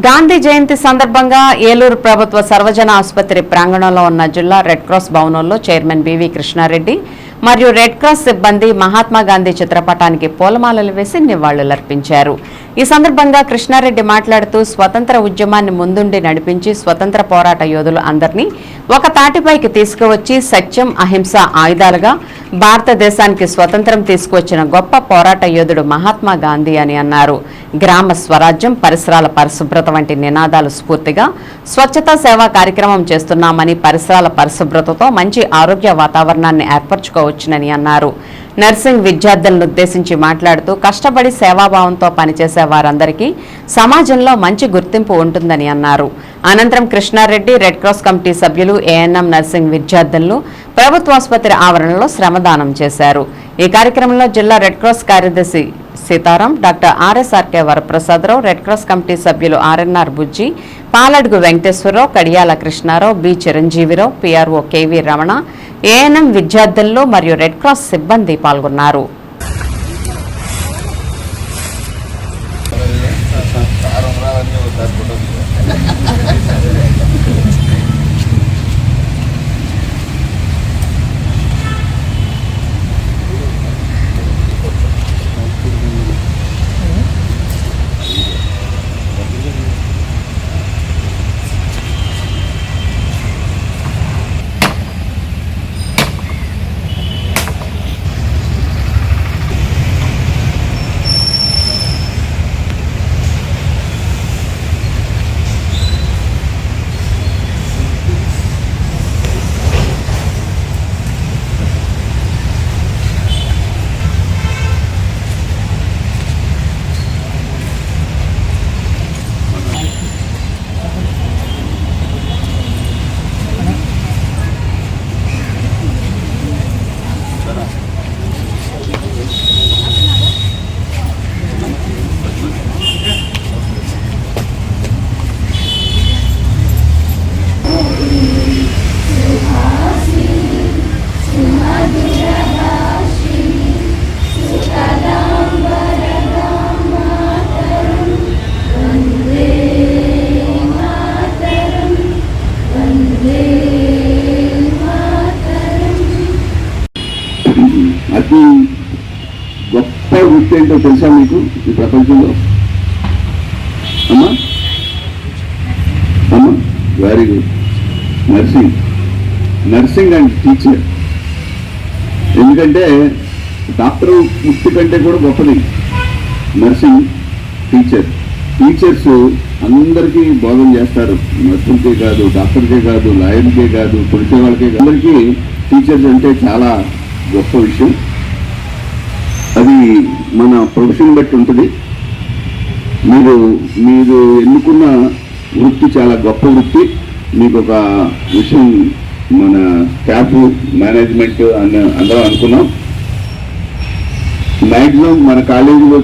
గాంధీ జయంతి సందర్భంగా ఏలూరు ప్రభుత్వ సర్వజన ఆసుపత్రి ప్రాంగణంలో ఉన్న జిల్లా రెడ్ క్రాస్ భవనంలో చైర్మన్ బివి కృష్ణారెడ్డి మరియు రెడ్ క్రాస్ సిబ్బంది మహాత్మా గాంధీ చిత్రపటానికి పూలమాలలు వేసి నివాళులర్పించారు. ఈ సందర్భంగా కృష్ణారెడ్డి మాట్లాడుతూ స్వతంత్ర ఉద్యమాన్ని ముందుండి నడిపించి స్వతంత్ర పోరాట యోధులు అందరినీ ఒక తాటిపైకి తీసుకువచ్చి సత్యం, అహింస ఆయుధాలుగా భారతదేశానికి స్వతంత్రం తీసుకువచ్చిన గొప్ప పోరాట యోధుడు మహాత్మా గాంధీ అని అన్నారు. గ్రామ స్వరాజ్యం, పరిసరాల పరిశుభ్రత వంటి నినాదాలు స్ఫూర్తిగా స్వచ్ఛతా సేవా కార్యక్రమం చేస్తున్నామని, పరిసరాల పరిశుభ్రతతో మంచి ఆరోగ్య వాతావరణాన్ని ఏర్పరచుకోవచ్చునని అన్నారు. నర్సింగ్ విద్యార్థులను ఉద్దేశించి మాట్లాడుతూ కష్టపడి సేవాభావంతో పనిచేసే వారందరికీ సమాజంలో మంచి గుర్తింపు ఉంటుందని అన్నారు. అనంతరం కృష్ణారెడ్డి, రెడ్ క్రాస్ కమిటీ సభ్యులు, ఏఎన్ఎం నర్సింగ్ విద్యార్థులను ప్రభుత్వాసుపత్రి ఆవరణలో శ్రమదానం చేశారు. ఈ కార్యక్రమంలో జిల్లా రెడ్ క్రాస్ కార్యదర్శి Sitaram, doctor RSRK Varaprasadarao, red cross committee సభ్యులు RNR Bujji, Paladugu Venkateswararao, Kadiyala Krishnarao, B Chiranjeevirao, PRO KV Ramana, ANM విద్యార్థులు మరియు రెడ్ క్రాస్ సిబ్బంది పాల్గొన్నారు. అతి గొప్ప వృత్తి ఏంటో తెలుసా మీకు ఈ ప్రపంచంలో? అమ్మా అమ్మా very good. Nursing and teacher. ఎందుకంటే డాక్టర్ వృత్తి కంటే కూడా గొప్పది నర్సింగ్. టీచర్స్ అందరికీ బోధన చేస్తారు. నర్సులకే కాదు, డాక్టర్కే కాదు, లాయర్కే కాదు, పొలిసే వాళ్ళకే కాదు, అందరికీ టీచర్స్ అంటే చాలా గొప్ప విషయం. అది మన ప్రొఫెషన్ బట్టి ఉంటుంది. మీరు ఎన్నుకున్న వృత్తి చాలా గొప్ప వృత్తి. మీకు ఒక విషయం మన స్టాఫ్, మేనేజ్మెంట్ అందరం అనుకున్నాం. మ్యాక్సిమం మన కాలేజీలో